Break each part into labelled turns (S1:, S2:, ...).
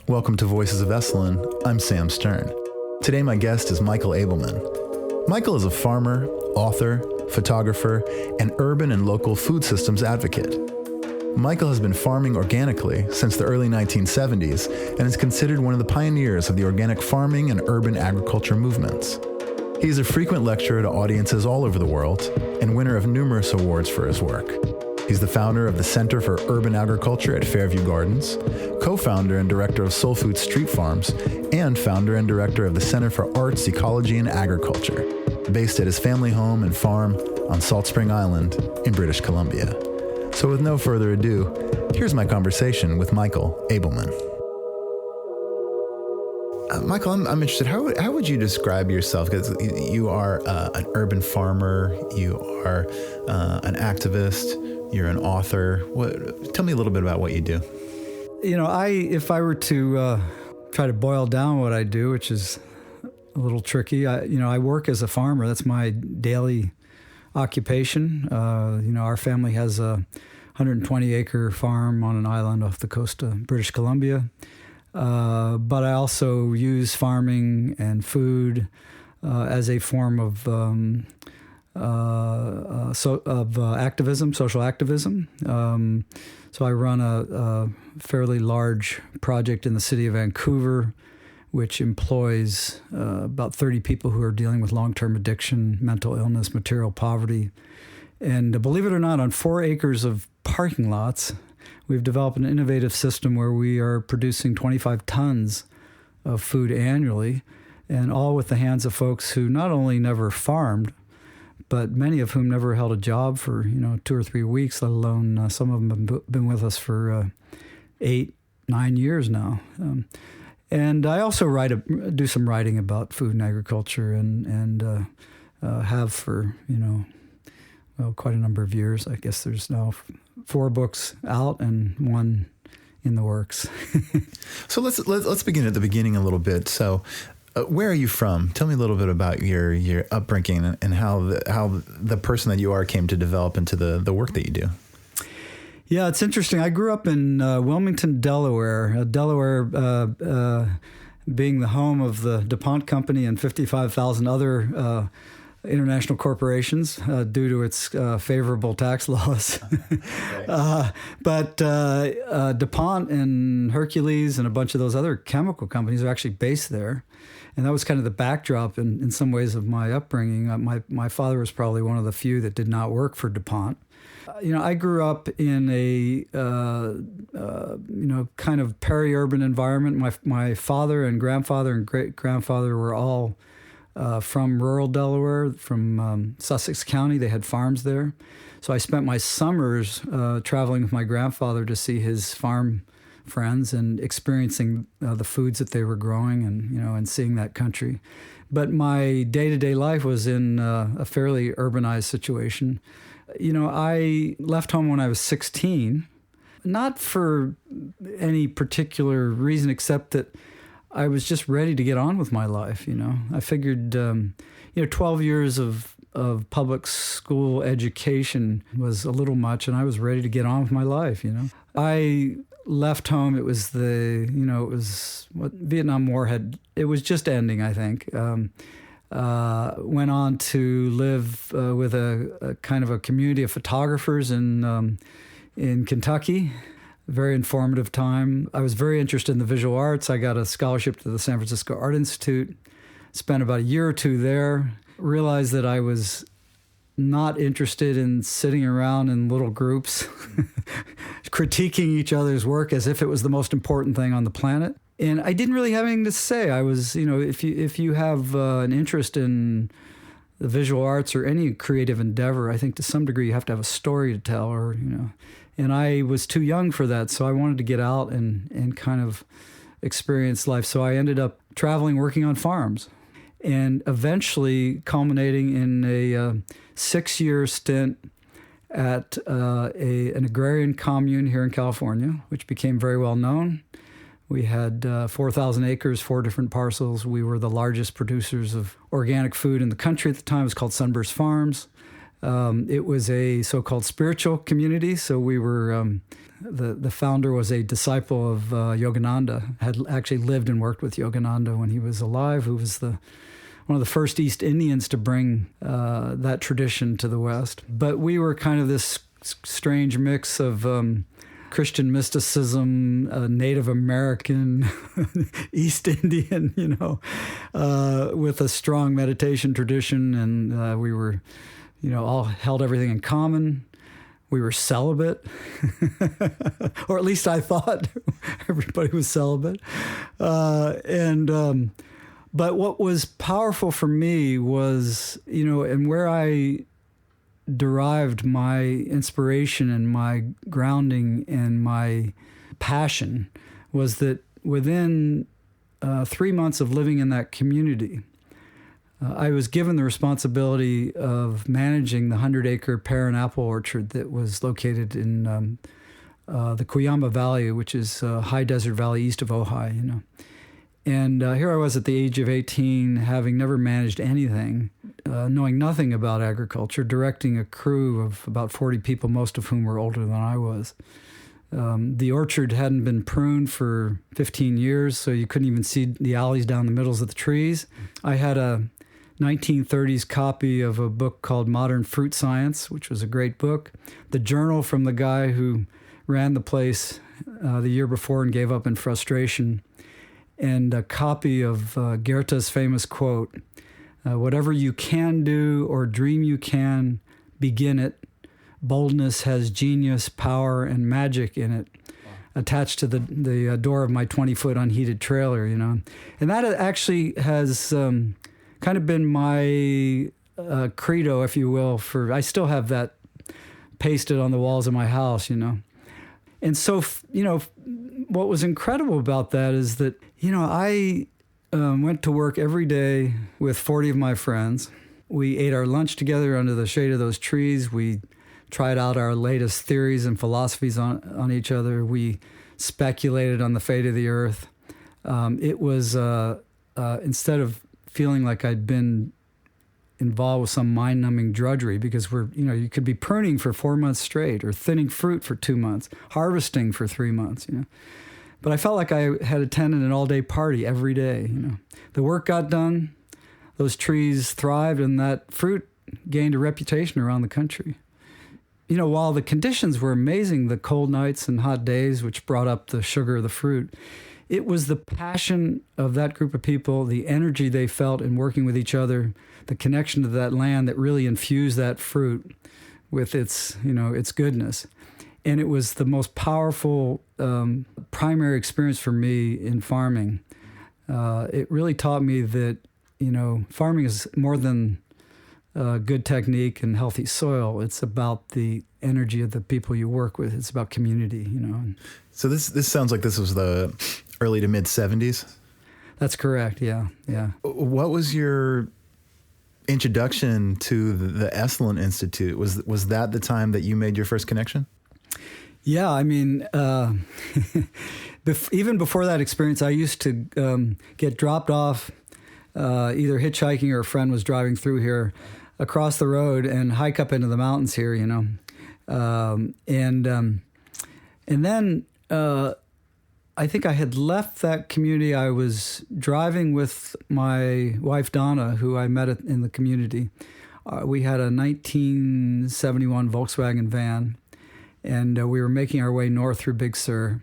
S1: Welcome to Voices of Esalen. I'm Sam Stern. Today my guest is Michael Ableman. Michael is a farmer, author, photographer, and urban and local food systems advocate. Michael has been farming organically since the early 1970s and is considered one of the pioneers of the organic farming and urban agriculture movements. He is a frequent lecturer to audiences all over the world and winner of numerous awards for his work. He's the founder of the Center for Urban Agriculture at Fairview Gardens, co-founder and director of Soul Food Street Farms, and founder and director of the Center for Arts, Ecology and Agriculture, based at his family home and farm on Salt Spring Island in British Columbia. So with no further ado, here's my conversation with Michael Ableman. Michael, I'm interested. How would you describe yourself? Because you are an urban farmer, you are an activist, you're an author. Tell me a little bit about what you do.
S2: If I were to try to boil down what I do, which is a little tricky, I work as a farmer. That's my daily occupation. Our family has a 120-acre farm on an island off the coast of British Columbia. But I also use farming and food as a form of activism, social activism. So I run a fairly large project in the city of Vancouver, which employs about 30 people who are dealing with long-term addiction, mental illness, material poverty. And believe it or not, on 4 acres of parking lots, we've developed an innovative system where we are producing 25 tons of food annually, and all with the hands of folks who not only never farmed, but many of whom never held a job for 2 or 3 weeks, let alone some of them have been with us for 8, 9 years now. And I also do some writing about food and agriculture, and have for quite a number of years. I guess there's now 4 books out and 1 in the works.
S1: So let's begin at the beginning a little bit. So, where are you from? Tell me a little bit about your upbringing and how the person that you are came to develop into the work that you do.
S2: Yeah, it's interesting. I grew up in Wilmington, Delaware. Delaware being the home of the DuPont Company and 55,000 other international corporations due to its favorable tax laws. But DuPont and Hercules and a bunch of those other chemical companies are actually based there. And that was kind of the backdrop in some ways of my upbringing. My father was probably one of the few that did not work for DuPont. I grew up in a kind of peri-urban environment. My father and grandfather and great-grandfather were all from rural Delaware, from Sussex County. They had farms there. So I spent my summers traveling with my grandfather to see his farm friends and experiencing the foods that they were growing and seeing that country. But my day-to-day life was in a fairly urbanized situation. I left home when I was 16, not for any particular reason except that I was just ready to get on with my life. I figured, 12 years of public school education was a little much, and I was ready to get on with my life. I left home. It was it was what Vietnam War it was just ending, I think. Went on to live with a kind of a community of photographers in Kentucky. Very informative time. I was very interested in the visual arts. I got a scholarship to the San Francisco Art Institute. Spent about a year or 2 there. Realized that I was not interested in sitting around in little groups critiquing each other's work as if it was the most important thing on the planet. And I didn't really have anything to say. I was, if you have an interest in the visual arts or any creative endeavor, I think to some degree you have to have a story to tell, and I was too young for that, so I wanted to get out and kind of experience life. So I ended up traveling, working on farms, and eventually culminating in a 6-year stint at an agrarian commune here in California, which became very well known. We had 4,000 acres, 4 different parcels. We were the largest producers of organic food in the country at the time. It was called Sunburst Farms. It was a so-called spiritual community. So we were, the founder was a disciple of Yogananda, had actually lived and worked with Yogananda when he was alive, who was one of the first East Indians to bring that tradition to the West. But we were kind of this strange mix of Christian mysticism, Native American, East Indian, with a strong meditation tradition. And we were, all held everything in common. We were celibate, or at least I thought everybody was celibate. But what was powerful for me was, and where I derived my inspiration and my grounding and my passion was that within 3 months of living in that community, I was given the responsibility of managing the 100-acre pear and apple orchard that was located in the Cuyama Valley, which is a high desert valley east of Ojai, And here I was at the age of 18, having never managed anything, knowing nothing about agriculture, directing a crew of about 40 people, most of whom were older than I was. The orchard hadn't been pruned for 15 years, so you couldn't even see the alleys down the middles of the trees. I had a 1930s copy of a book called Modern Fruit Science, which was a great book. The journal from the guy who ran the place the year before and gave up in frustration. And a copy of Goethe's famous quote, whatever you can do or dream you can, begin it. Boldness has genius, power, and magic in it. Wow. Attached to the door of my 20-foot unheated trailer, And that actually has kind of been my credo, if you will, I still have that pasted on the walls of my house, And so, what was incredible about that is that, I went to work every day with 40 of my friends. We ate our lunch together under the shade of those trees. We tried out our latest theories and philosophies on each other. We speculated on the fate of the earth. It was, instead of feeling like I'd been involved with some mind-numbing drudgery, because you could be pruning for 4 months straight, or thinning fruit for 2 months, harvesting for 3 months, But I felt like I had attended an all-day party every day, The work got done, those trees thrived, and that fruit gained a reputation around the country. While the conditions were amazing, the cold nights and hot days, which brought up the sugar of the fruit, it was the passion of that group of people, the energy they felt in working with each other, the connection to that land that really infused that fruit with its goodness. And it was the most powerful primary experience for me in farming. It really taught me that, farming is more than good technique and healthy soil. It's about the energy of the people you work with. It's about community,
S1: So this sounds like this was the early to mid 70s?
S2: That's correct, yeah.
S1: What was your introduction to the Esalen Institute? Was that the time that you made your first connection?
S2: Yeah, I mean, even before that experience, I used to get dropped off, either hitchhiking or a friend was driving through here across the road and hike up into the mountains here, And then I think I had left that community. I was driving with my wife, Donna, who I met in the community. We had a 1971 Volkswagen van, and we were making our way north through Big Sur.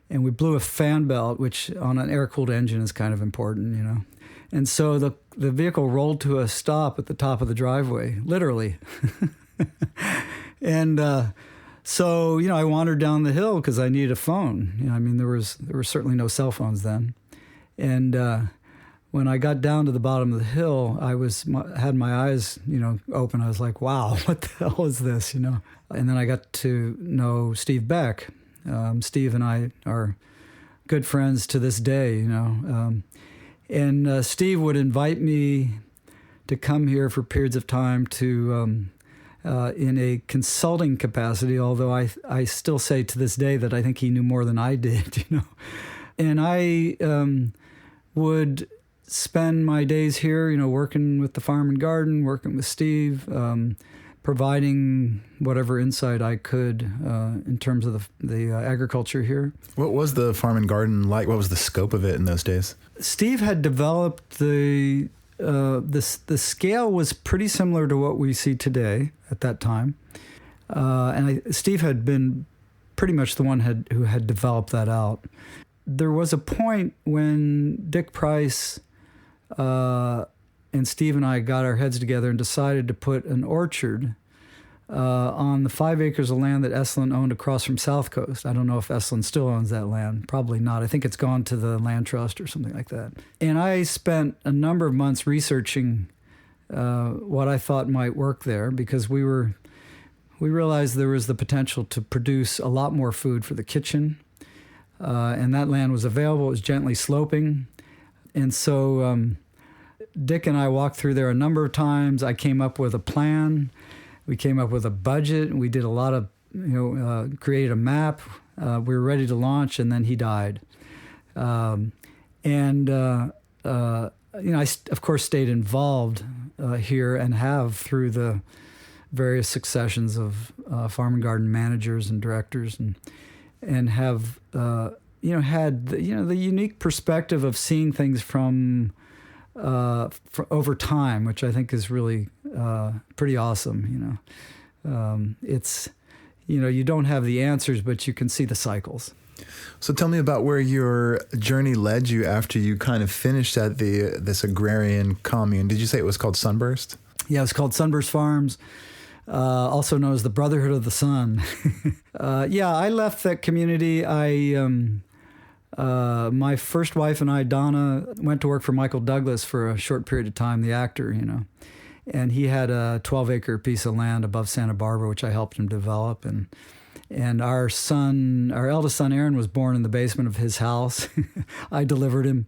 S2: And we blew a fan belt, which on an air-cooled engine is kind of important, And so the vehicle rolled to a stop at the top of the driveway, literally. And so, I wandered down the hill because I needed a phone. There were certainly no cell phones then. And when I got down to the bottom of the hill, I had my eyes, open. I was like, wow, what the hell is this, And then I got to know Steve Beck. Steve and I are good friends to this day, And Steve would invite me to come here for periods of time to, in a consulting capacity, although I still say to this day that I think he knew more than I did, And I would spend my days here, working with the farm and garden, working with Steve, providing whatever insight I could in terms of the agriculture here.
S1: What was the farm and garden like? What was the scope of it in those days?
S2: Steve had developed the scale was pretty similar to what we see today at that time, Steve had been pretty much the one who had developed that out. There was a point when Dick Price and Steve and I got our heads together and decided to put an orchard on the 5 acres of land that Esalen owned across from South Coast. I don't know if Esalen still owns that land. Probably not. I think it's gone to the land trust or something like that. And I spent a number of months researching what I thought might work there, because we realized there was the potential to produce a lot more food for the kitchen. And that land was available. It was gently sloping. And so Dick and I walked through there a number of times. I came up with a plan. We came up with a budget. We did a lot of, created a map. We were ready to launch, and then he died. I, of course, stayed involved here and have through the various successions of farm and garden managers and directors, and have had the unique perspective of seeing things from over time, which I think is really pretty awesome. It's you don't have the answers, but you can see the cycles.
S1: So tell me about where your journey led you after you kind of finished at this agrarian commune. Did you say it was called Sunburst?
S2: Yeah, it's called Sunburst Farms, also known as the Brotherhood of the Sun. I left that community. My first wife and I, Donna, went to work for Michael Douglas for a short period of time, the actor, and he had a 12-acre piece of land above Santa Barbara, which I helped him develop. And our eldest son, Aaron, was born in the basement of his house. I delivered him.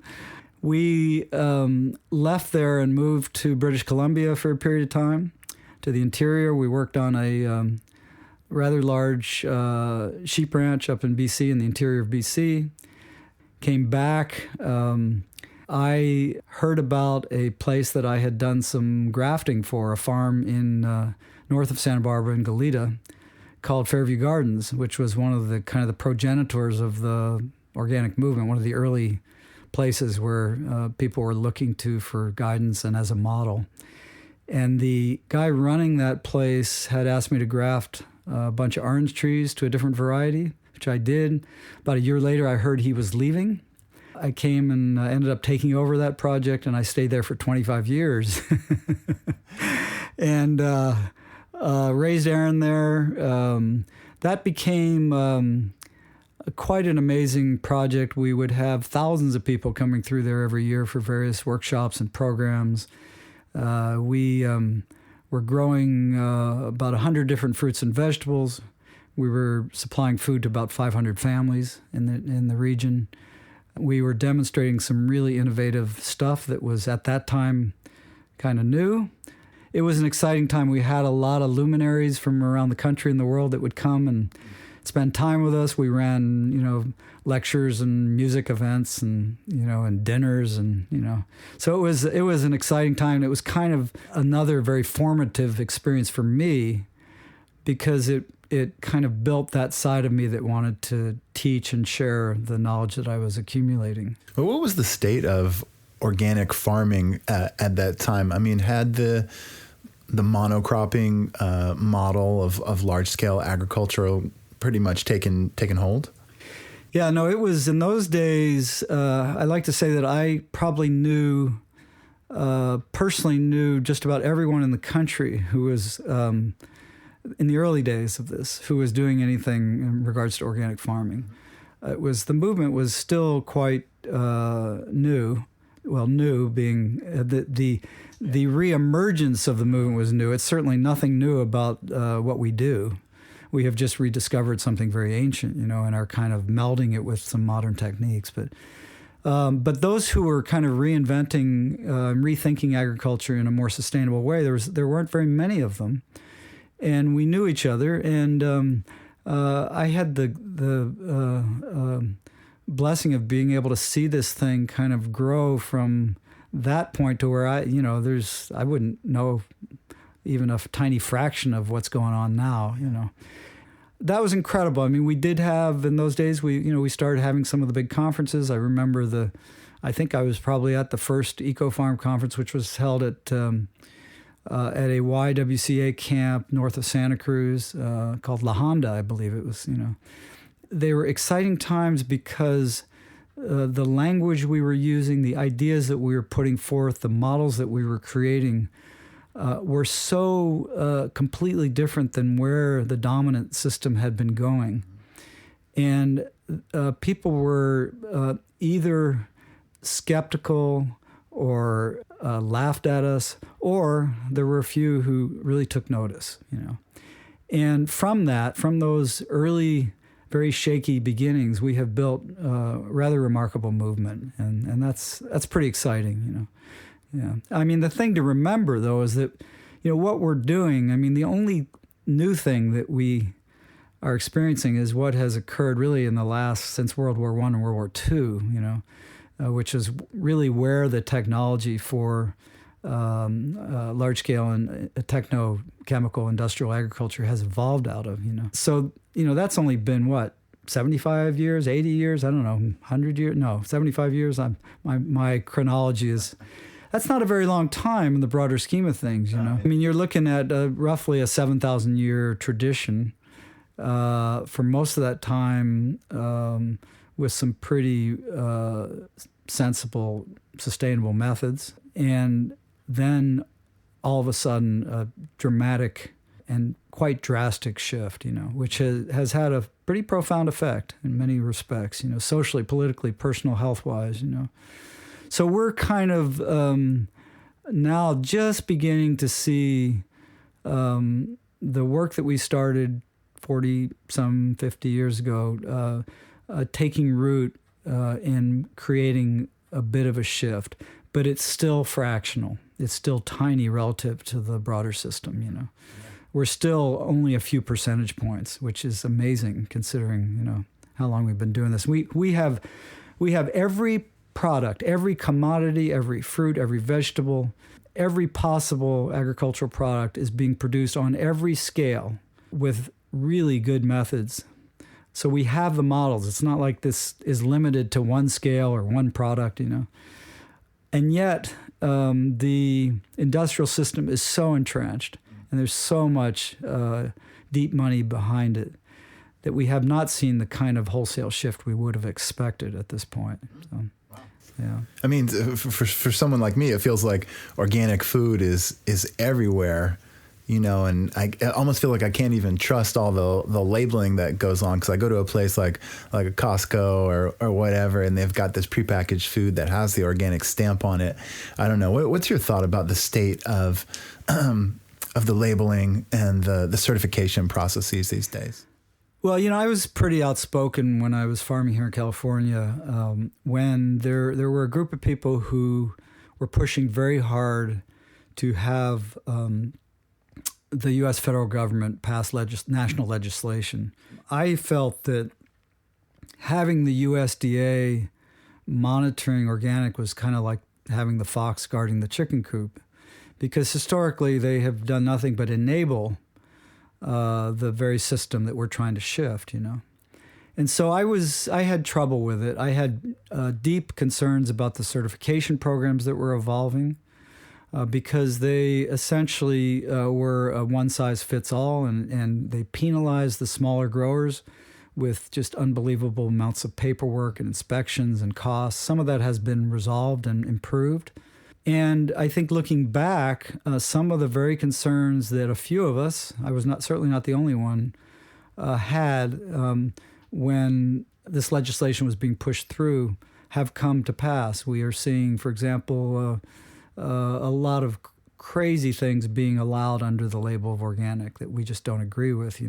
S2: We left there and moved to British Columbia for a period of time, to the interior. We worked on a rather large sheep ranch up in BC, in the interior of BC. Came back. I heard about a place that I had done some grafting for, a farm in north of Santa Barbara in Goleta, called Fairview Gardens, which was one of the kind of the progenitors of the organic movement, one of the early places where people were looking to for guidance and as a model. And the guy running that place had asked me to graft a bunch of orange trees to a different variety, which I did. About a year later, I heard he was leaving. I came and ended up taking over that project, and I stayed there for 25 years. And raised Aaron there. That became quite an amazing project. We would have thousands of people coming through there every year for various workshops and programs. We were growing about 100 different fruits and vegetables. We were supplying food to about 500 families in the region. We were demonstrating some really innovative stuff that was at that time kind of new. It was an exciting time. We had a lot of luminaries from around the country and the world that would come and spend time with us. We ran, lectures and music events and dinners and. So it was an exciting time. It was kind of another very formative experience for me, because it kind of built that side of me that wanted to teach and share the knowledge that I was accumulating.
S1: Well, what was the state of organic farming at that time? I mean, had the monocropping model of large-scale agriculture pretty much taken hold?
S2: Yeah, no, it was in those days. I like to say that I probably personally knew just about everyone in the country who was in the early days of this, who was doing anything in regards to organic farming. The movement was still quite new. Well, new being the reemergence of the movement was new. It's certainly nothing new about what we do. We have just rediscovered something very ancient, and are kind of melding it with some modern techniques. But those who were kind of reinventing, rethinking agriculture in a more sustainable way, there weren't very many of them. And we knew each other, and I had the blessing of being able to see this thing kind of grow from that point to where I wouldn't know even a tiny fraction of what's going on now, That was incredible. I mean, we did have, in those days, we started having some of the big conferences. I remember I think I was probably at the first Eco Farm conference, which was held at a YWCA camp north of Santa Cruz called La Honda, I believe it was, They were exciting times because the language we were using, the ideas that we were putting forth, the models that we were creating were so completely different than where the dominant system had been going. And people were either skeptical or laughed at us, or there were a few who really took notice, And from those early, very shaky beginnings, we have built a rather remarkable movement, and that's pretty exciting, Yeah. I mean, the thing to remember, though, is that, what we're doing, I mean, the only new thing that we are experiencing is what has occurred really since World War I and World War II, which is really where the technology for large-scale and techno-chemical industrial agriculture has evolved out of, So, that's only been, 75 years, 80 years? I don't know, 100 years? No, 75 years. My chronology is... That's not a very long time in the broader scheme of things, I mean, you're looking at roughly a 7,000-year tradition for most of that time with some pretty sensible, sustainable methods. And then all of a sudden, a dramatic and quite drastic shift, which has had a pretty profound effect in many respects, socially, politically, personal health-wise, So we're kind of now just beginning to see the work that we started 50 years ago taking root in creating a bit of a shift. But it's still fractional. It's still tiny relative to the broader system, Yeah. We're still only a few percentage points, which is amazing considering, how long we've been doing this. We have every product, every commodity, every fruit, every vegetable, every possible agricultural product is being produced on every scale with really good methods. So we have the models. It's not like this is limited to one scale or one product, And yet the industrial system is so entrenched and there's so much deep money behind it that we have not seen the kind of wholesale shift we would have expected at this point. So. Yeah.
S1: I mean, for someone like me, it feels like organic food is everywhere, and I almost feel like I can't even trust all the labeling that goes on, because I go to a place like a Costco or whatever, and they've got this prepackaged food that has the organic stamp on it. I don't know. What's your thought about the state of the labeling and the certification processes these days?
S2: Well, I was pretty outspoken when I was farming here in California, when there were a group of people who were pushing very hard to have the U.S. federal government pass national legislation. I felt that having the USDA monitoring organic was kind of like having the fox guarding the chicken coop, because historically they have done nothing but enable the very system that we're trying to shift, And so I had trouble with it. I had deep concerns about the certification programs that were evolving because they essentially were a one-size-fits-all, and they penalized the smaller growers with just unbelievable amounts of paperwork and inspections and costs. Some of that has been resolved and improved. And I think looking back, some of the very concerns that a few of us, I was certainly not the only one, had when this legislation was being pushed through have come to pass. We are seeing, for example, a lot of crazy things being allowed under the label of organic that we just don't agree with,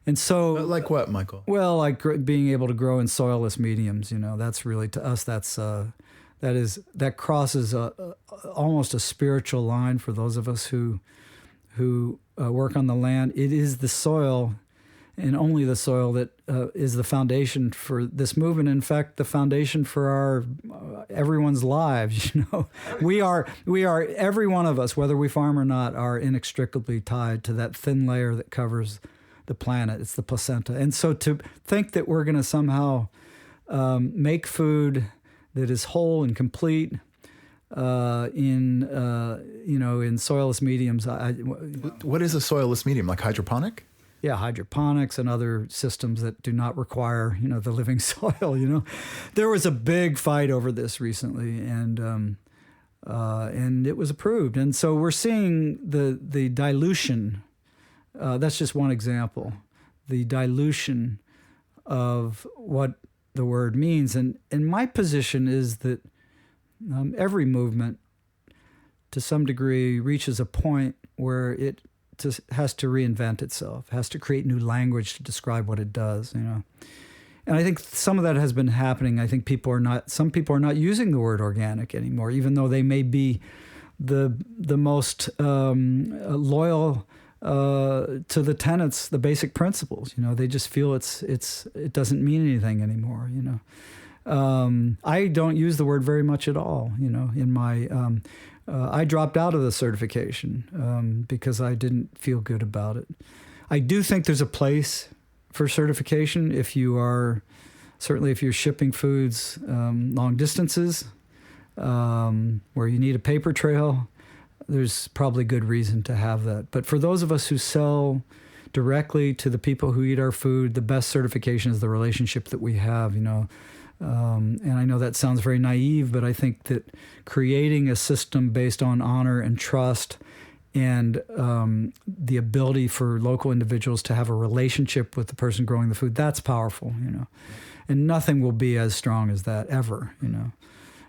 S2: And so,
S1: like what, Michael?
S2: Well, like being able to grow in soilless mediums, that's really, to us, that crosses almost a spiritual line for those of us who work on the land. It is the soil and only the soil that is the foundation for this movement. In fact, the foundation for our everyone's lives. We are every one of us, whether we farm or not, are inextricably tied to that thin layer that covers the planet. It's the placenta. And so to think that we're going to somehow make food that is whole and complete in soilless mediums.
S1: What is a soilless medium? Like hydroponic?
S2: Yeah, hydroponics and other systems that do not require, the living soil. There was a big fight over this recently, and it was approved. And so we're seeing the dilution. That's just one example. The dilution of what the word means. And my position is that every movement, to some degree, reaches a point where it has to reinvent itself, has to create new language to describe what it does, And I think some of that has been happening. I think some people are not using the word organic anymore, even though they may be the most loyal to the tenets, the basic principles. They just feel it doesn't mean anything anymore. I don't use the word very much at all. In my I dropped out of the certification because I didn't feel good about it. I do think there's a place for certification if you're shipping foods long distances where you need a paper trail. There's probably good reason to have that. But for those of us who sell directly to the people who eat our food, the best certification is the relationship that we have, And I know that sounds very naive, but I think that creating a system based on honor and trust and the ability for local individuals to have a relationship with the person growing the food, that's powerful, And nothing will be as strong as that ever,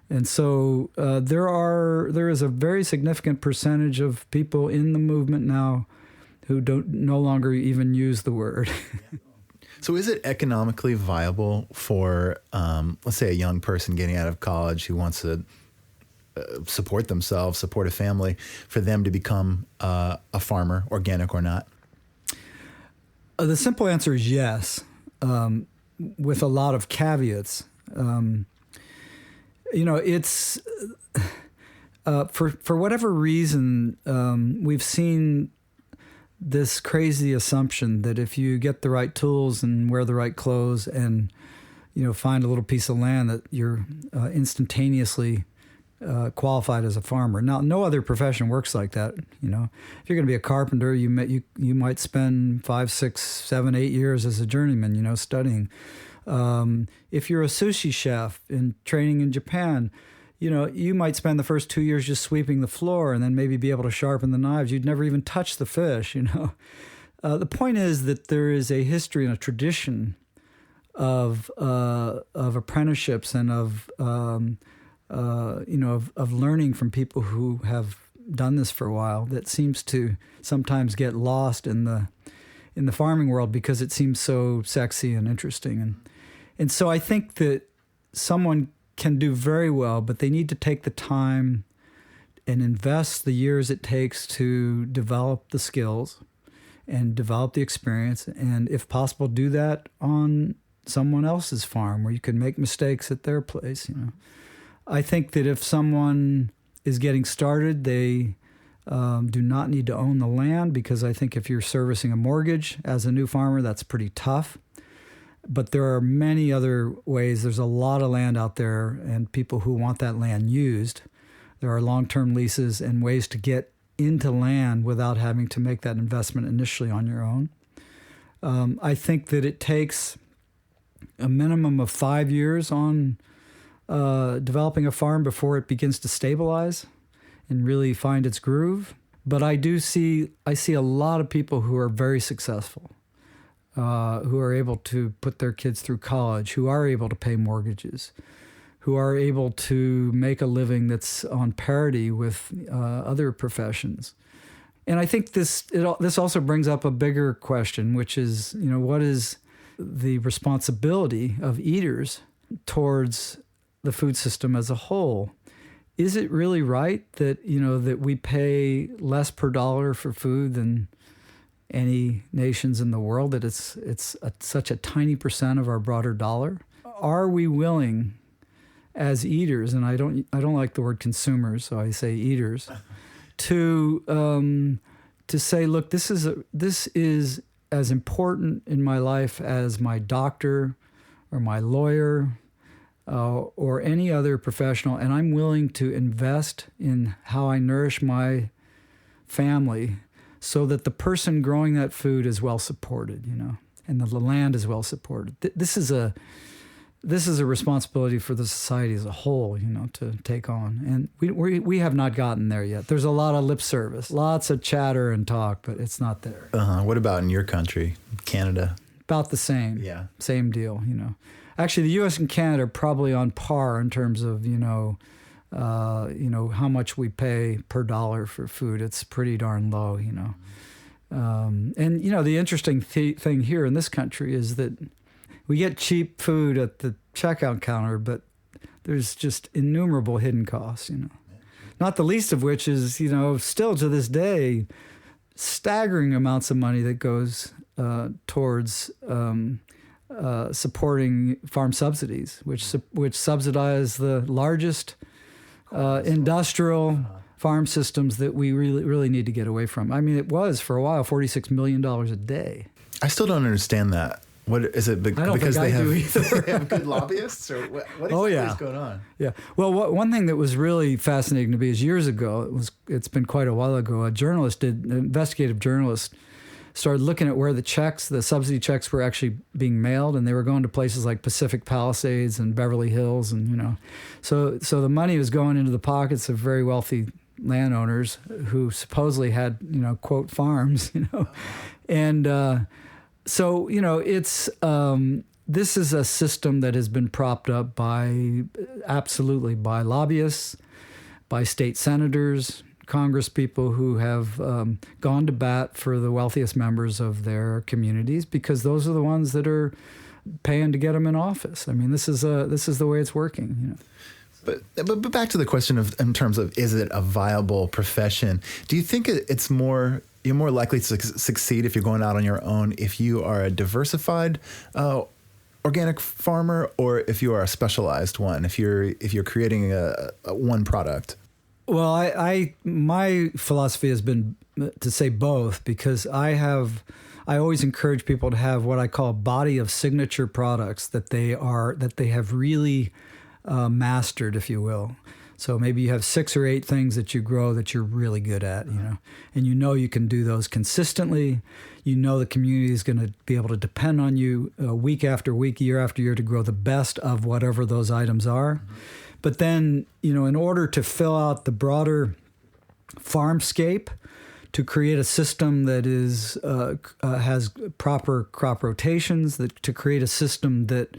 S2: And so there is a very significant percentage of people in the movement now who no longer even use the word.
S1: So is it economically viable for, let's say, a young person getting out of college who wants to support themselves, support a family, for them to become a farmer, organic or not?
S2: The simple answer is yes, with a lot of caveats. It's for whatever reason, we've seen this crazy assumption that if you get the right tools and wear the right clothes and find a little piece of land, that you're instantaneously qualified as a farmer. Now, no other profession works like that. If you're going to be a carpenter, you might spend 5, 6, 7, 8 years as a journeyman, studying. If you're a sushi chef in training in Japan, you might spend the first 2 years just sweeping the floor and then maybe be able to sharpen the knives. You'd never even touch the fish, The point is that there is a history and a tradition of apprenticeships and of learning from people who have done this for a while that seems to sometimes get lost in the farming world because it seems so sexy and interesting. And so I think that someone can do very well, but they need to take the time and invest the years it takes to develop the skills and develop the experience, and if possible, do that on someone else's farm where you can make mistakes at their place. I think that if someone is getting started, they do not need to own the land, because I think if you're servicing a mortgage as a new farmer, that's pretty tough. But there are many other ways. There's a lot of land out there and people who want that land used. There are long-term leases and ways to get into land without having to make that investment initially on your own. I think that it takes a minimum of 5 years on developing a farm before it begins to stabilize and really find its groove. But I see a lot of people who are very successful, who are able to put their kids through college, who are able to pay mortgages, who are able to make a living that's on parity with other professions. And I think this also brings up a bigger question, which is, what is the responsibility of eaters towards the food system as a whole? Is it really right that, that we pay less per dollar for food than any nations in the world, that such a tiny percent of our broader dollar. Are we willing as eaters, and I don't like the word consumers, so I say eaters, to say, look, this is as important in my life as my doctor or my lawyer or any other professional, and I'm willing to invest in how I nourish my family so that the person growing that food is well supported, and the land is well supported. This is a responsibility for the society as a whole, to take on. And we have not gotten there yet. There's a lot of lip service, lots of chatter and talk, but it's not there.
S1: What about in your country, Canada?
S2: About the same.
S1: Yeah.
S2: Same deal, Actually, the U.S. and Canada are probably on par in terms of, how much we pay per dollar for food. It's pretty darn low, And, the interesting thing here in this country is that we get cheap food at the checkout counter, but there's just innumerable hidden costs, Not the least of which is, still to this day, staggering amounts of money that goes towards supporting farm subsidies, which subsidize the largest industrial farm systems that we really need to get away from. I mean, it was for a while $46 million a day.
S1: I still don't understand that. What is it? Because they have good lobbyists, or what is going on?
S2: Yeah. Well, one thing that was really fascinating to me is years ago. It's been quite a while ago. An investigative journalist, started looking at where the subsidy checks were actually being mailed, and they were going to places like Pacific Palisades and Beverly Hills, and so the money was going into the pockets of very wealthy landowners who supposedly had quote farms, and. So, it's this is a system that has been propped up absolutely by lobbyists, by state senators, Congress people who have gone to bat for the wealthiest members of their communities, because those are the ones that are paying to get them in office. I mean, this is the way it's working.
S1: But back to the question in terms of, is it a viable profession? Do you think you're more likely to succeed if you're going out on your own if you are a diversified organic farmer, or if you are a specialized one, if you're creating a one product?
S2: Well, my philosophy has been to say both, because I always encourage people to have what I call a body of signature products that they have really mastered, if you will. So maybe you have 6 or 8 things that you grow that you're really good at, and you can do those consistently. The community is going to be able to depend on you week after week, year after year, to grow the best of whatever those items are. Mm-hmm. But then, in order to fill out the broader farmscape, to create a system that has proper crop rotations, to create a system that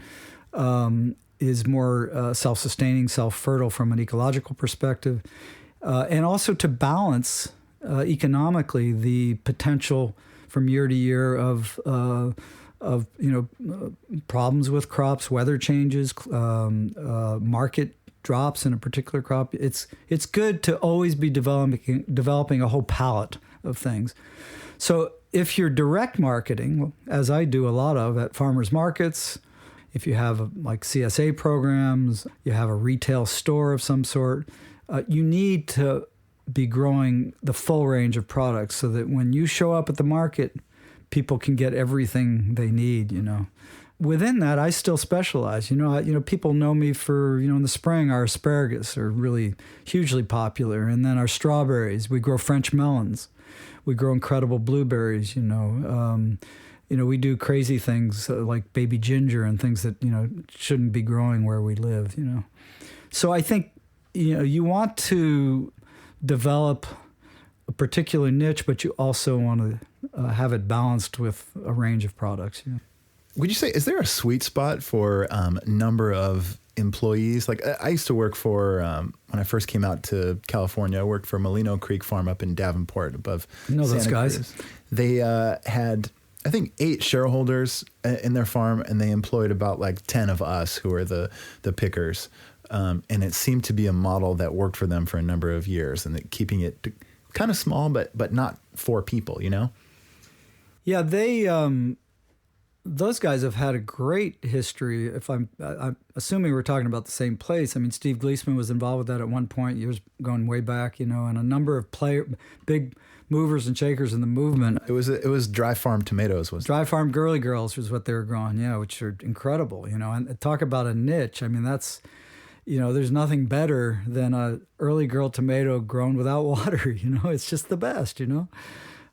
S2: is more self-sustaining, self-fertile from an ecological perspective, and also to balance economically the potential from year to year of problems with crops, weather changes, market drops in a particular crop. It's good to always be developing a whole palette of things. So if you're direct marketing, as I do a lot of at farmers markets, if you have like CSA programs, you have a retail store of some sort, you need to be growing the full range of products so that when you show up at the market, people can get everything they need, Within that, I still specialize. People know me for, in the spring, our asparagus are really hugely popular. And then our strawberries, we grow French melons. We grow incredible blueberries, we do crazy things like baby ginger and things that, shouldn't be growing where we live, So I think, you want to develop a particular niche, but you also want to have it balanced with a range of products.
S1: Would you say, is there a sweet spot for number of employees? Like I used to work for, when I first came out to California, I worked for Molino Creek Farm up in Davenport above
S2: those guys.
S1: Cruz. They had, I think, 8 shareholders in their farm, and they employed about like 10 of us who are the pickers. And it seemed to be a model that worked for them for a number of years, and keeping it kind of small, but not for people,
S2: Yeah, those guys have had a great history. If I'm assuming we're talking about the same place. I mean, Steve Gleasman was involved with that at one point, years going way back, and a number of big movers and shakers in the movement.
S1: It was dry farm tomatoes,
S2: Dry farm girly girls was what they were growing, which are incredible, and talk about a niche. I mean, that's, there's nothing better than a early girl tomato grown without water, it's just the best, And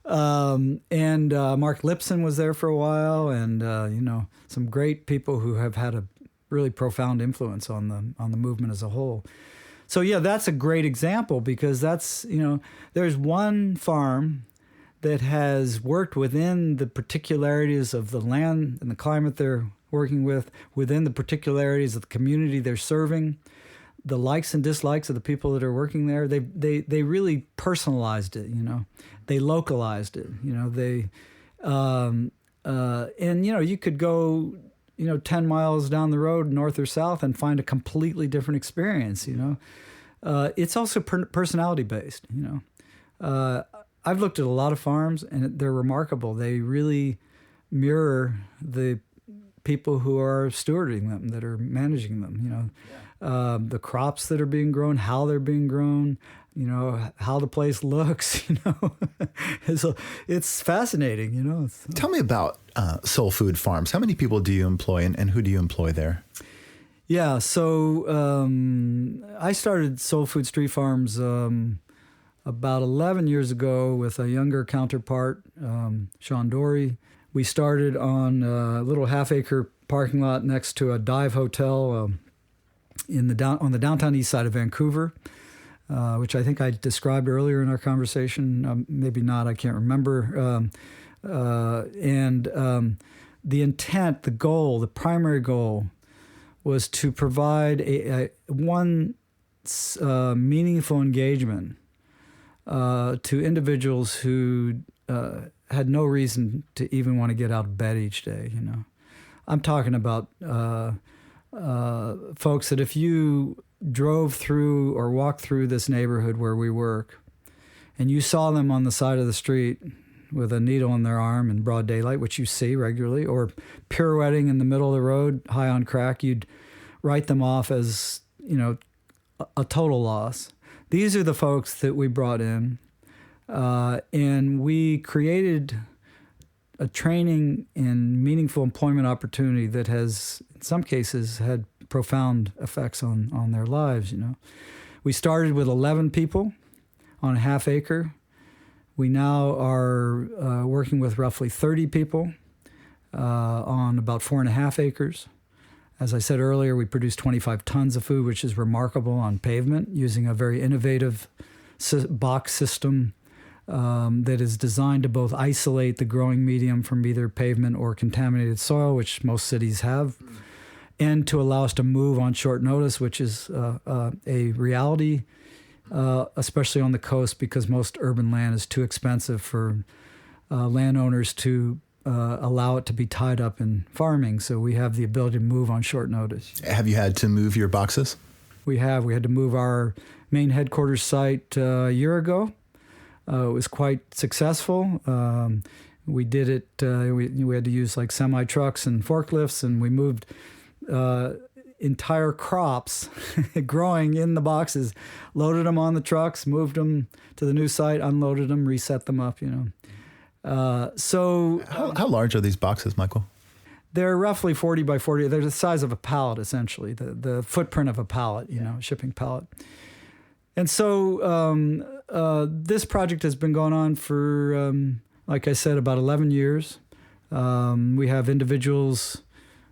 S2: Mark Lipson was there for a while, and some great people who have had a really profound influence on the movement as a whole. So yeah, that's a great example, because that's there's one farm that has worked within the particularities of the land and the climate they're working with, within the particularities of the community they're serving, the likes and dislikes of the people that are working there. They really personalized it, They localized it, and you could go 10 miles down the road, north or south, and find a completely different experience, It's also personality based, I've looked at a lot of farms, and they're remarkable. They really mirror the people who are stewarding them, that are managing them, the crops that are being grown, how they're being grown, how the place looks, it's fascinating,
S1: Tell me about Soul Food Farms. How many people do you employ, and who do you employ there?
S2: Yeah, so I started Soul Food Street Farms about 11 years ago with a younger counterpart, Sean Dory. We started on a little half-acre parking lot next to a dive hotel on the downtown east side of Vancouver, which I think I described earlier in our conversation. Maybe not, I can't remember. The intent, the goal, the primary goal was to provide one meaningful engagement to individuals who had no reason to even want to get out of bed each day. I'm talking about folks that if you drove through or walked through this neighborhood where we work, and you saw them on the side of the street with a needle in their arm in broad daylight, which you see regularly, or pirouetting in the middle of the road, high on crack, you'd write them off as, a total loss. These are the folks that we brought in, and we created a training and meaningful employment opportunity that has, in some cases, had profound effects on their lives, We started with 11 people on a half acre. We now are working with roughly 30 people on about 4.5 acres. As I said earlier, we produce 25 tons of food, which is remarkable, on pavement, using a very innovative box system that is designed to both isolate the growing medium from either pavement or contaminated soil, which most cities have, and to allow us to move on short notice, which is a reality, especially on the coast, because most urban land is too expensive for landowners to allow it to be tied up in farming. So we have the ability to move on short notice.
S1: Have you had to move your boxes?
S2: We have. We had to move our main headquarters site a year ago. It was quite successful. We did it, we had to use like semi-trucks and forklifts, and we moved entire crops growing in the boxes, loaded them on the trucks, moved them to the new site, unloaded them, reset them up,
S1: How large are these boxes, Michael?
S2: They're roughly 40 by 40. They're the size of a pallet, essentially, the footprint of a pallet, shipping pallet. And so this project has been going on for, like I said, about 11 years. We have individuals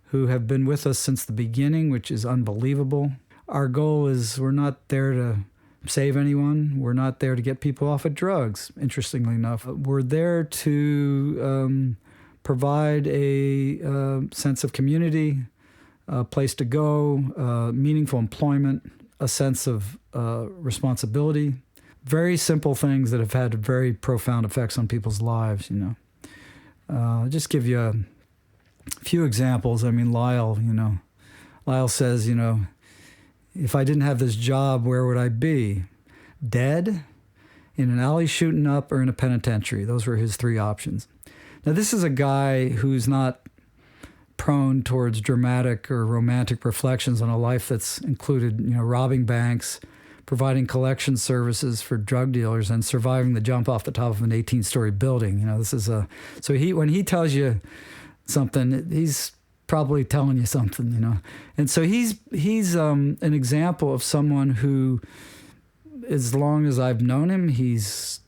S2: who have been with us since the beginning, which is unbelievable. Our goal is we're not there to save anyone. We're not there to get people off of drugs, interestingly enough. We're there to provide a sense of community, a place to go, meaningful employment, a sense of responsibility. Very simple things that have had very profound effects on people's lives, I'll just give you a few examples. I mean, Lyle says, if I didn't have this job, where would I be? Dead, in an alley shooting up, or in a penitentiary. Those were his three options. Now, this is a guy who's not prone towards dramatic or romantic reflections on a life that's included, robbing banks, providing collection services for drug dealers, and surviving the jump off the top of an 18-story building. When he tells you something, he's probably telling you something, And so he's an example of someone who, as long as I've known him, he's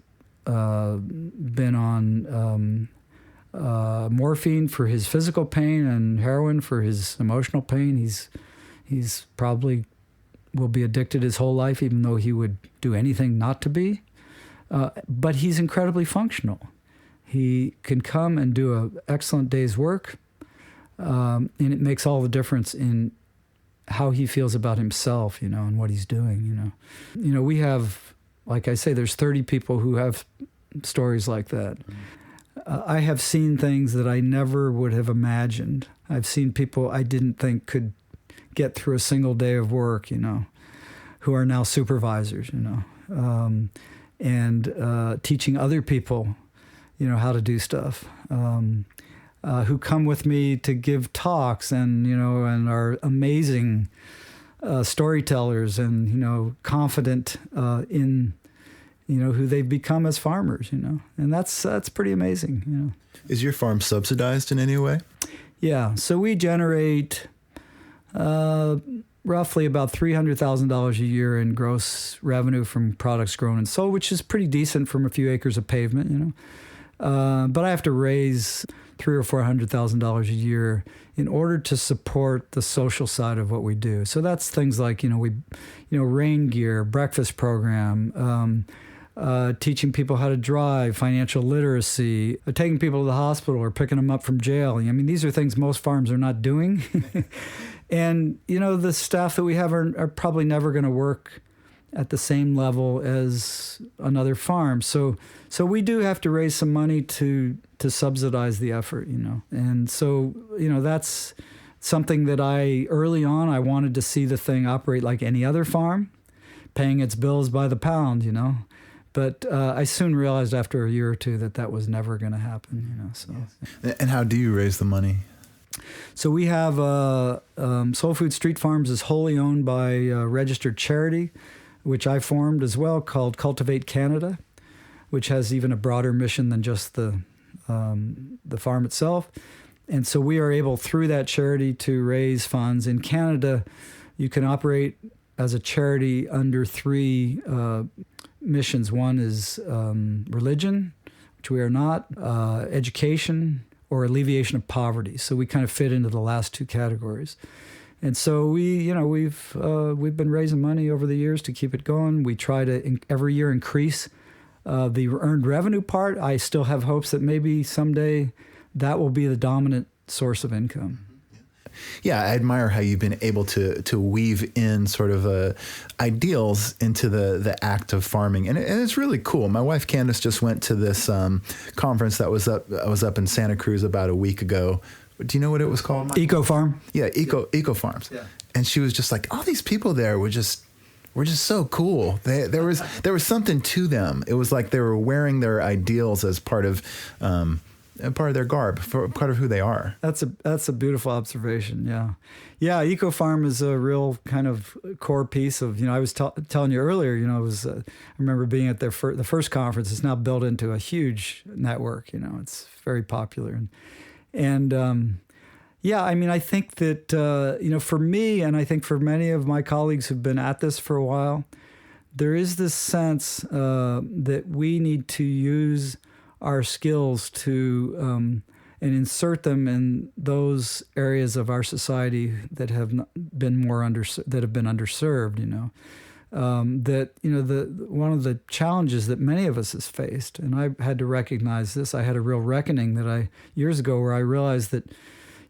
S2: been on morphine for his physical pain and heroin for his emotional pain. He's probably will be addicted his whole life, even though he would do anything not to be. But he's incredibly functional. He can come and do an excellent day's work, and it makes all the difference in how he feels about himself, and what he's doing, We have, like I say, there's 30 people who have stories like that. I have seen things that I never would have imagined. I've seen people I didn't think could get through a single day of work, who are now supervisors, and teaching other people, how to do stuff, who come with me to give talks and are amazing storytellers and, confident in, who they've become as farmers, and that's pretty amazing,
S1: Is your farm subsidized in any way?
S2: Yeah. So we generate roughly about $300,000 a year in gross revenue from products grown and sold, which is pretty decent from a few acres of pavement, But I have to raise $300,000 or $400,000 a year in order to support the social side of what we do. So that's things like, rain gear, breakfast program, teaching people how to drive, financial literacy, taking people to the hospital or picking them up from jail. I mean, these are things most farms are not doing. And, the staff that we have are probably never going to work at the same level as another farm. So we do have to raise some money to subsidize the effort, And so, that's something that early on, I wanted to see the thing operate like any other farm, paying its bills by the pound, But I soon realized after a year or two that was never going to happen, So.
S1: Yes. And how do you raise the money?
S2: So we have Soul Food Street Farms is wholly owned by a registered charity, which I formed as well, called Cultivate Canada, which has even a broader mission than just the farm itself. And so we are able, through that charity, to raise funds. In Canada, you can operate as a charity under three missions. One is religion, which we are not, education, or alleviation of poverty. So we kind of fit into the last two categories. And so we've been raising money over the years to keep it going. We try to every year increase the earned revenue part. I still have hopes that maybe someday that will be the dominant source of income.
S1: Yeah, I admire how you've been able to weave in sort of ideals into the act of farming, and it's really cool. My wife Candace just went to this conference that was up in Santa Cruz about a week ago. Do you know what it was called, Mike?
S2: Eco Farm.
S1: Yeah, Eco Farms.
S2: Yeah. And
S1: she was just like, all these people there were just so cool. There was something to them. It was like they were wearing their ideals as part of their garb, part of who they are.
S2: That's a beautiful observation. Yeah. Eco Farm is a real kind of core piece of, I was telling you earlier, it was, I remember being at the first conference. It's now built into a huge network, it's very popular. And I think that, for me, and I think for many of my colleagues who've been at this for a while, there is this sense that we need to use our skills to and insert them in those areas of our society that have been underserved. One of the challenges that many of us has faced, and I had to recognize this. I had a real reckoning years ago where I realized that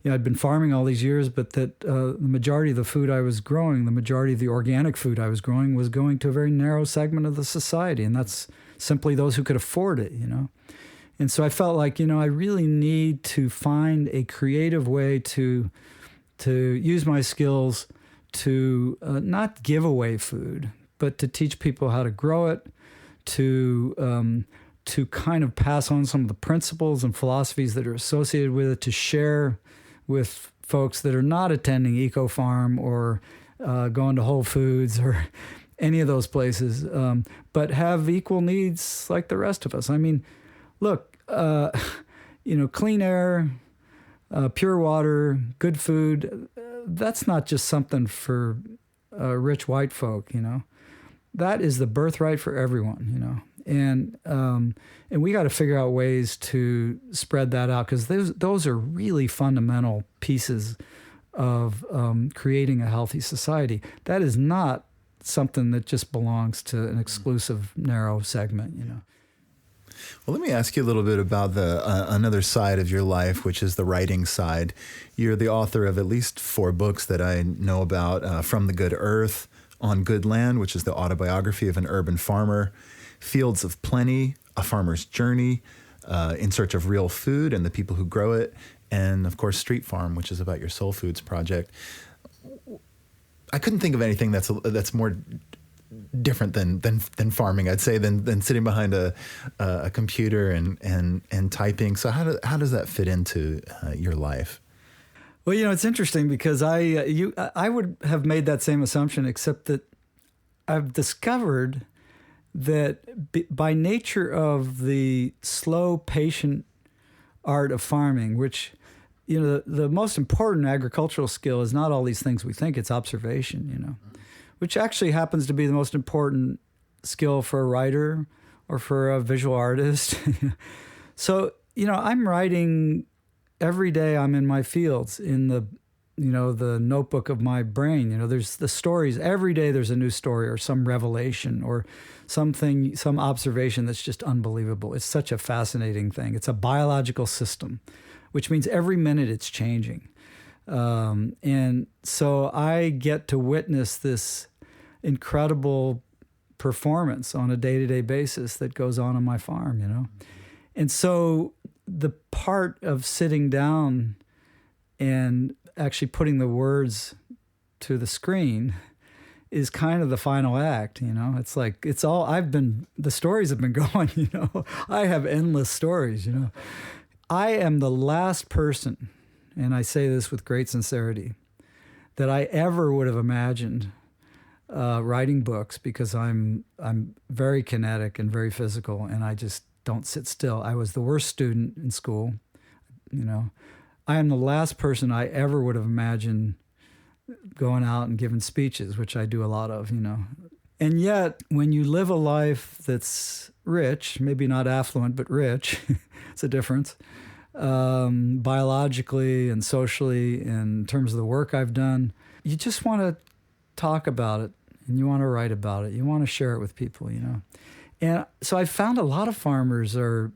S2: I'd been farming all these years, but that the majority of the food I was growing, the majority of the organic food I was growing, was going to a very narrow segment of the society, and that's simply those who could afford it. And so I felt like, I really need to find a creative way to use my skills to not give away food, but to teach people how to grow it, to to kind of pass on some of the principles and philosophies that are associated with it, to share with folks that are not attending Eco Farm or going to Whole Foods or any of those places, but have equal needs like the rest of us. I mean, look, clean air, pure water, good food, that's not just something for rich white folk, That is the birthright for everyone, And we got to figure out ways to spread that out, because those are really fundamental pieces of creating a healthy society. That is not something that just belongs to an exclusive, narrow segment,
S1: Well, let me ask you a little bit about the another side of your life, which is the writing side. You're the author of at least 4 books that I know about, From the Good Earth, On Good Land, which is the autobiography of an urban farmer, Fields of Plenty, A Farmer's Journey, In Search of Real Food and the People Who Grow It, and of course Street Farm, which is about your Soul Foods project. I couldn't think of anything that's more different than farming, I'd say, than sitting behind a computer and typing. So how does that fit into your life?
S2: Well, it's interesting because I would have made that same assumption, except that I've discovered that by nature of the slow, patient art of farming, which, the most important agricultural skill is not all these things we think, it's observation, which actually happens to be the most important skill for a writer or for a visual artist. So, I'm writing every day. I'm in my fields, in the notebook of my brain. There's the stories. Every day there's a new story or some revelation or something, some observation that's just unbelievable. It's such a fascinating thing. It's a biological system, which means every minute it's changing. And so I get to witness this incredible performance on a day-to-day basis that goes on my farm, And so the part of sitting down and actually putting the words to the screen is kind of the final act, It's like, the stories have been going, I have endless stories, I am the last person, and I say this with great sincerity, that I ever would have imagined writing books, because I'm very kinetic and very physical, and I just don't sit still. I was the worst student in school, I am the last person I ever would have imagined going out and giving speeches, which I do a lot of, And yet, when you live a life that's rich, maybe not affluent, but rich, it's a difference, biologically and socially, in terms of the work I've done, you just want to talk about it, and you want to write about it. You want to share it with people, And so I found a lot of farmers are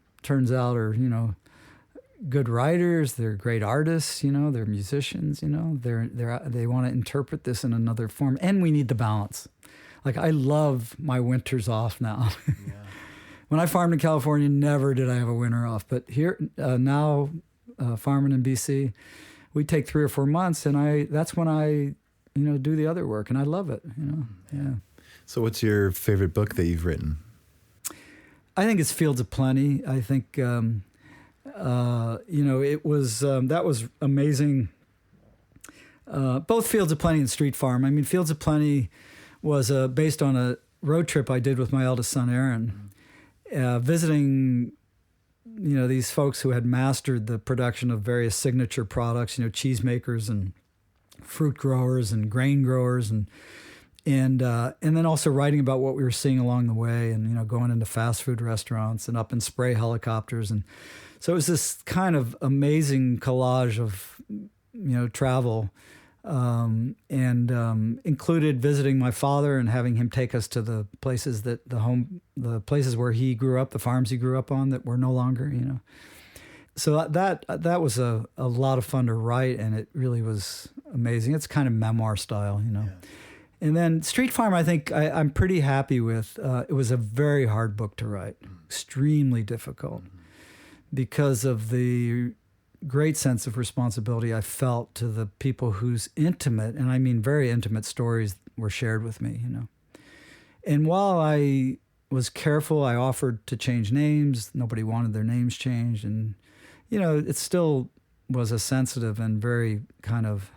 S2: good writers, they're great artists, they're musicians, they want to interpret this in another form, and we need the balance. Like, I love my winters off now. Yeah. When I farmed in California, never did I have a winter off, but here now, farming in BC, we take 3 or 4 months, and that's when I do the other work, and I love it. Yeah.
S1: So, what's your favorite book that you've written?
S2: I think it's Fields of Plenty. I think. It was that was amazing. Both Fields of Plenty and Street Farm. I mean, Fields of Plenty was based on a road trip I did with my eldest son, Aaron, visiting, these folks who had mastered the production of various signature products, cheesemakers and fruit growers and grain growers, and then also writing about what we were seeing along the way, and going into fast food restaurants and up in spray helicopters. And so it was this kind of amazing collage of travel, and included visiting my father and having him take us to the places the places where he grew up, the farms he grew up on that were no longer, So that was a lot of fun to write, and it really was amazing. It's kind of memoir style, Yeah. And then Street Farm, I think I'm pretty happy with. It was a very hard book to write, extremely difficult, because of the great sense of responsibility I felt to the people whose intimate, and I mean very intimate, stories were shared with me, And while I was careful. I offered to change names. Nobody wanted their names changed. And, it still was a sensitive and very kind of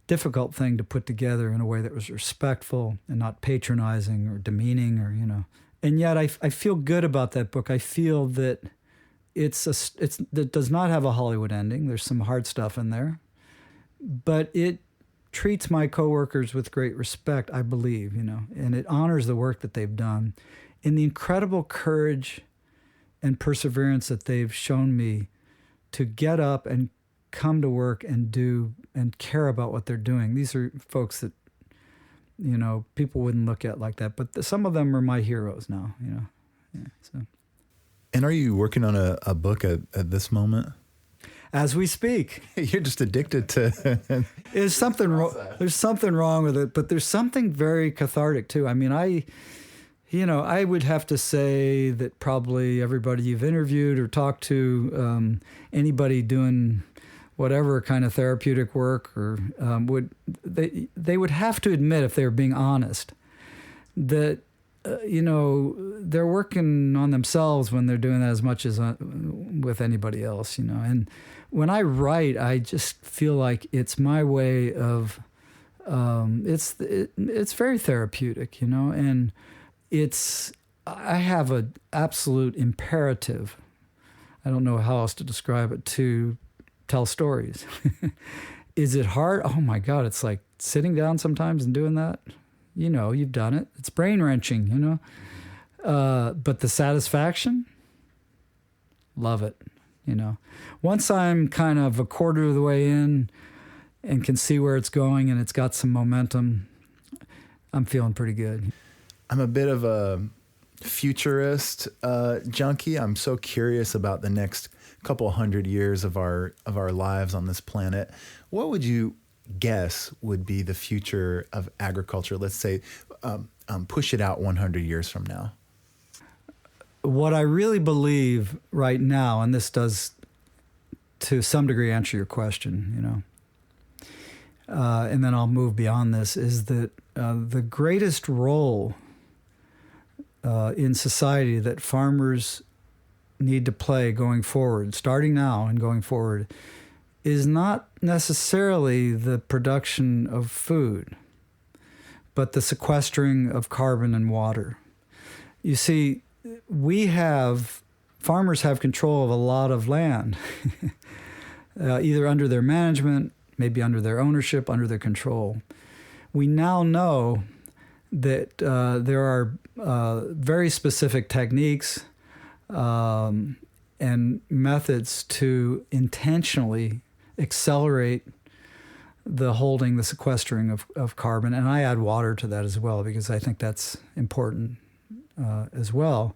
S2: difficult thing to put together in a way that was respectful and not patronizing or demeaning or. And yet I feel good about that book. I feel that it does not have a Hollywood ending. There's some hard stuff in there. But it treats my coworkers with great respect, I believe, and it honors the work that they've done and the incredible courage and perseverance that they've shown me to get up and come to work and do and care about what they're doing. These are folks that, people wouldn't look at like that, but some of them are my heroes now, Yeah, so.
S1: And are you working on a book at this moment?
S2: As we speak.
S1: You're just addicted to...
S2: There's something wrong with it, but there's something very cathartic too. I mean, I would have to say that probably everybody you've interviewed or talked to, anybody doing whatever kind of therapeutic work or they would have to admit, if they were being honest, that they're working on themselves when they're doing that as much as with anybody else, And when I write, I just feel like it's my way of, it's very therapeutic, and I have an absolute imperative, I don't know how else to describe it, to tell stories. Is it hard? Oh my God, it's like sitting down sometimes and doing that. You've done it. It's brain-wrenching, but the satisfaction, love it, Once I'm kind of a quarter of the way in and can see where it's going and it's got some momentum, I'm feeling pretty good.
S1: I'm a bit of a futurist junkie. I'm so curious about the next couple hundred years of our lives on this planet. What would you guess would be the future of agriculture? Let's say, push it out 100 years from now.
S2: What I really believe right now, and this does to some degree answer your question, and then I'll move beyond this, is that the greatest role in society that farmers need to play going forward, starting now and going forward, is not necessarily the production of food, but the sequestering of carbon and water. You see, farmers have control of a lot of land, either under their management, maybe under their ownership, under their control. We now know that there are very specific techniques and methods to intentionally accelerate the sequestering of carbon. And I add water to that as well, because I think that's important as well.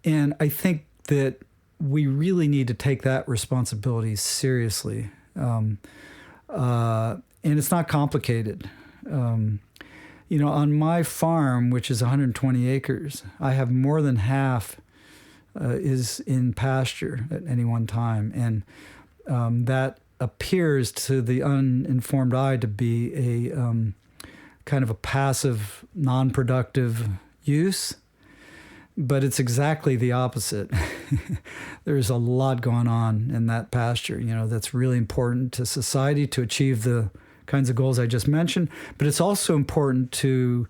S2: And I think that we really need to take that responsibility seriously. And it's not complicated. On my farm, which is 120 acres, I have more than half is in pasture at any one time. And that appears to the uninformed eye to be a kind of a passive, non-productive use, but it's exactly the opposite. There's a lot going on in that pasture, that's really important to society to achieve the kinds of goals I just mentioned, but it's also important to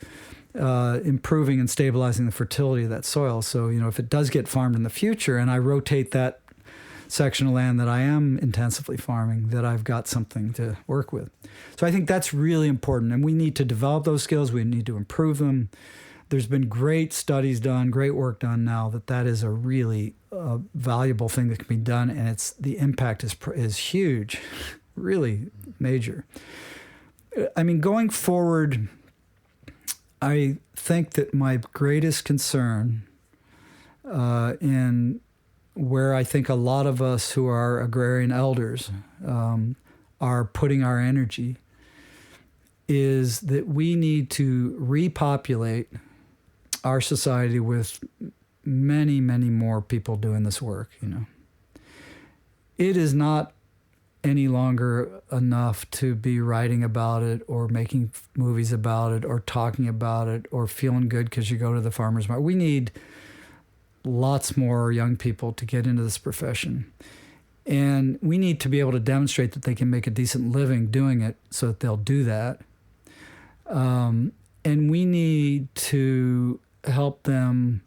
S2: improving and stabilizing the fertility of that soil. So, if it does get farmed in the future and I rotate that section of land that I am intensively farming, that I've got something to work with. So I think that's really important, and we need to develop those skills. We need to improve them. There's been great studies done, great work done now that is a really valuable thing that can be done, and the impact is huge, really major. I mean, going forward, I think that my greatest concern in where I think a lot of us who are agrarian elders are putting our energy is that we need to repopulate our society with many, many more people doing this work. It is not any longer enough to be writing about it or making movies about it or talking about it or feeling good because you go to the farmer's market. We need lots more young people to get into this profession. And we need to be able to demonstrate that they can make a decent living doing it so that they'll do that. And we need to help them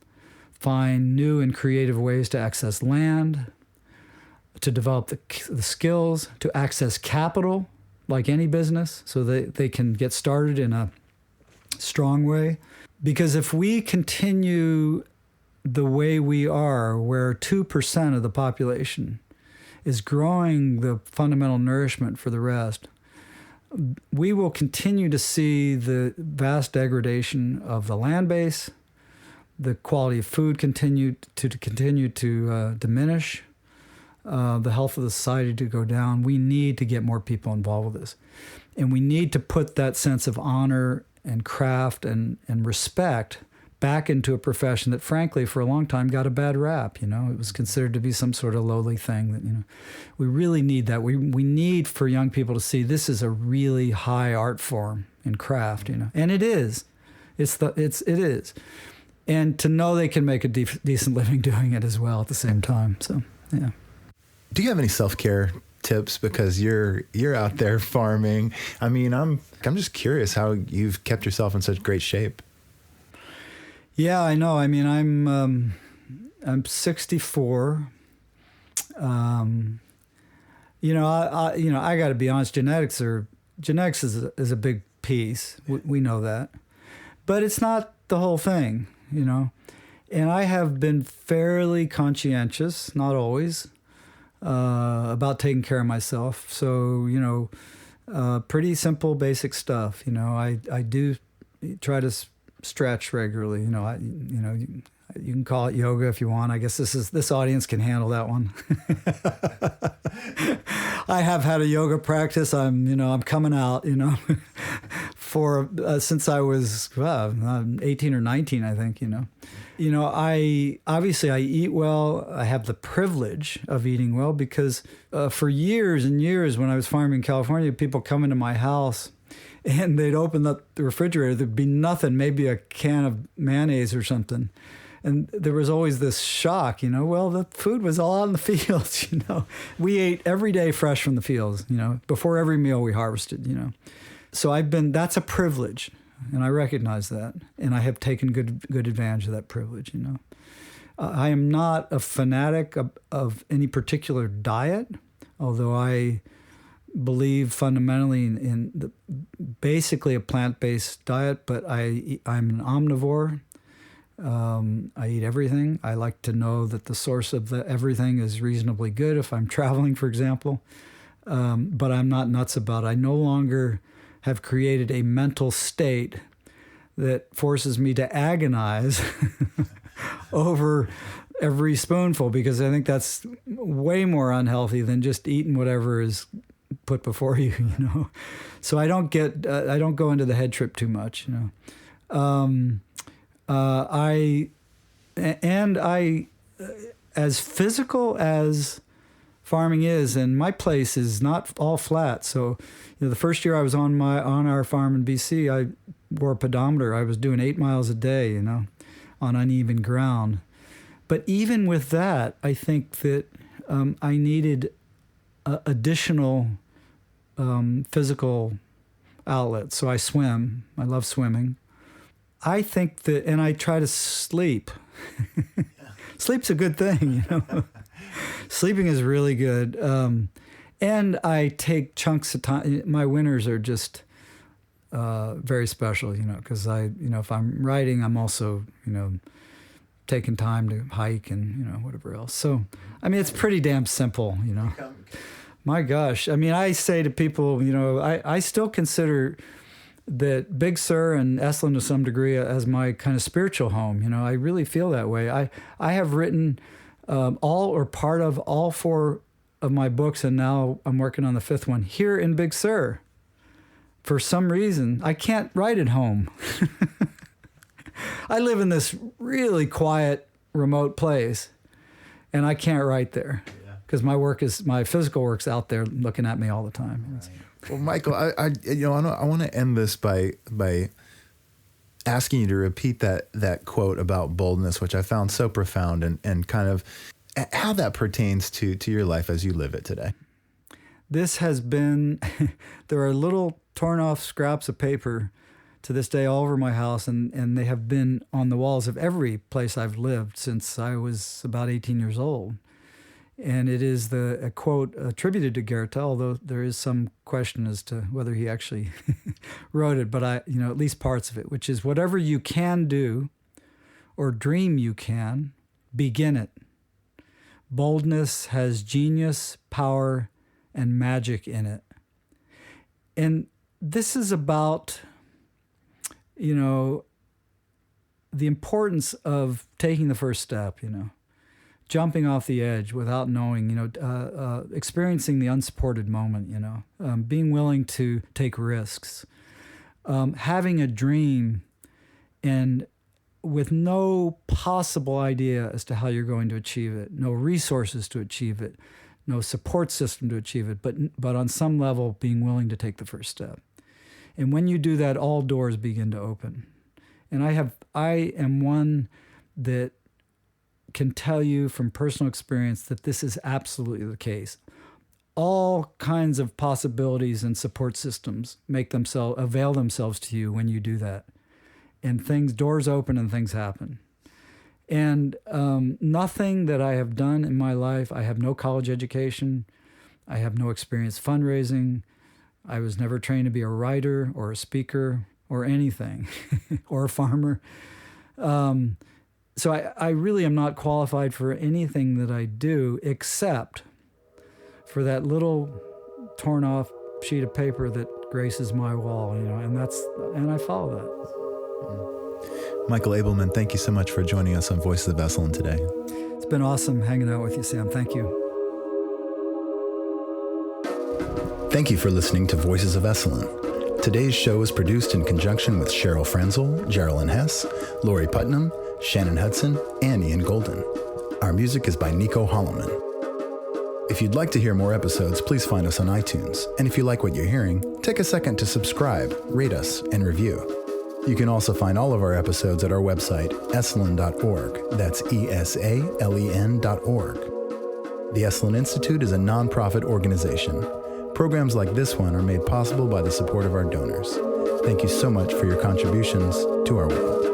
S2: find new and creative ways to access land, to develop the skills, to access capital, like any business, so that they can get started in a strong way. Because if we continue the way we are, where 2% of the population is growing the fundamental nourishment for the rest, we will continue to see the vast degradation of the land base, the quality of food continue to diminish, the health of the society to go down. We need to get more people involved with this. And we need to put that sense of honor and craft and respect back into a profession that, frankly, for a long time got a bad rap. It was considered to be some sort of lowly thing that, we really need that. We need for young people to see this is a really high art form in craft, and it is. It is. And to know they can make a decent living doing it as well at the same time. So, yeah.
S1: Do you have any self-care tips, because you're out there farming? I mean, I'm just curious how you've kept yourself in such great shape.
S2: Yeah, I know. I mean, I'm 64. I got to be honest. Genetics is a big piece. We know that, but it's not the whole thing. And I have been fairly conscientious, not always, about taking care of myself. So pretty simple, basic stuff. I do try to stretch regularly. You can call it yoga if you want. I guess this audience can handle that one. I have had a yoga practice. I'm coming out, for since I was 18 or 19, I think. I eat well. I have the privilege of eating well because for years and years when I was farming in California, people come into my house and they'd open up the refrigerator. There'd be nothing, maybe a can of mayonnaise or something. And there was always this shock, well, the food was all out in the fields, We ate every day fresh from the fields, before every meal we harvested, So that's a privilege, and I recognize that. And I have taken good advantage of that privilege, I am not a fanatic of any particular diet, although I believe fundamentally in basically a plant-based diet, but I'm an omnivore. I eat everything. I like to know that the source of everything is reasonably good if I'm traveling, for example. But I'm not nuts about it. I no longer have created a mental state that forces me to agonize over every spoonful, because I think that's way more unhealthy than just eating whatever is put before you, So I don't go into the head trip too much, as physical as farming is, and my place is not all flat. So, the first year I was on our farm in BC, I wore a pedometer. I was doing 8 miles a day, on uneven ground. But even with that, I think that I needed additional physical outlets. So I swim. I love swimming. I think that, and I try to sleep. Sleep's a good thing, Sleeping is really good. And I take chunks of time. My winters are just very special, because if I'm writing, I'm also, taking time to hike and, whatever else. So, it's pretty damn simple, My gosh. I say to people, I still consider that Big Sur and Esalen to some degree as my kind of spiritual home. I really feel that way. I have written all or part of all 4 of my books, and now I'm working on the 5th one here in Big Sur. For some reason, I can't write at home. I live in this really quiet, remote place, and I can't write there because my physical work's out there looking at me all the time.
S1: Right. Well, Michael, I want to end this by asking you to repeat that quote about boldness, which I found so profound, and kind of how that pertains to your life as you live it today.
S2: This has been, there are little torn off scraps of paper to this day all over my house, and they have been on the walls of every place I've lived since I was about 18 years old. And it is a quote attributed to Goethe, although there is some question as to whether he actually wrote it, but at least parts of it, which is, whatever you can do or dream you can, begin it. Boldness has genius, power, and magic in it. And this is about, the importance of taking the first step, jumping off the edge without knowing, experiencing the unsupported moment, being willing to take risks, having a dream and with no possible idea as to how you're going to achieve it, no resources to achieve it, no support system to achieve it, but on some level being willing to take the first step. And when you do that, all doors begin to open. And I am one that can tell you from personal experience that this is absolutely the case. All kinds of possibilities and support systems avail themselves to you when you do that. And doors open and things happen. And nothing that I have done in my life, I have no college education, I have no experience fundraising, I was never trained to be a writer or a speaker or anything, or a farmer. So I really am not qualified for anything that I do except for that little torn off sheet of paper that graces my wall, and I follow that.
S1: Michael Ableman, thank you so much for joining us on Voices of Esalen today.
S2: It's been awesome hanging out with you, Sam. Thank you.
S1: Thank you for listening to Voices of Esalen. Today's show is produced in conjunction with Cheryl Frenzel, Geraldine Hess, Lori Putnam, Shannon Hudson, and Ian Golden. Our music is by Nico Holloman. If you'd like to hear more episodes, please find us on iTunes. And if you like what you're hearing, take a second to subscribe, rate us, and review. You can also find all of our episodes at our website, esalen.org. That's ESALEN.org. The Esalen Institute is a nonprofit organization. Programs like this one are made possible by the support of our donors. Thank you so much for your contributions to our world.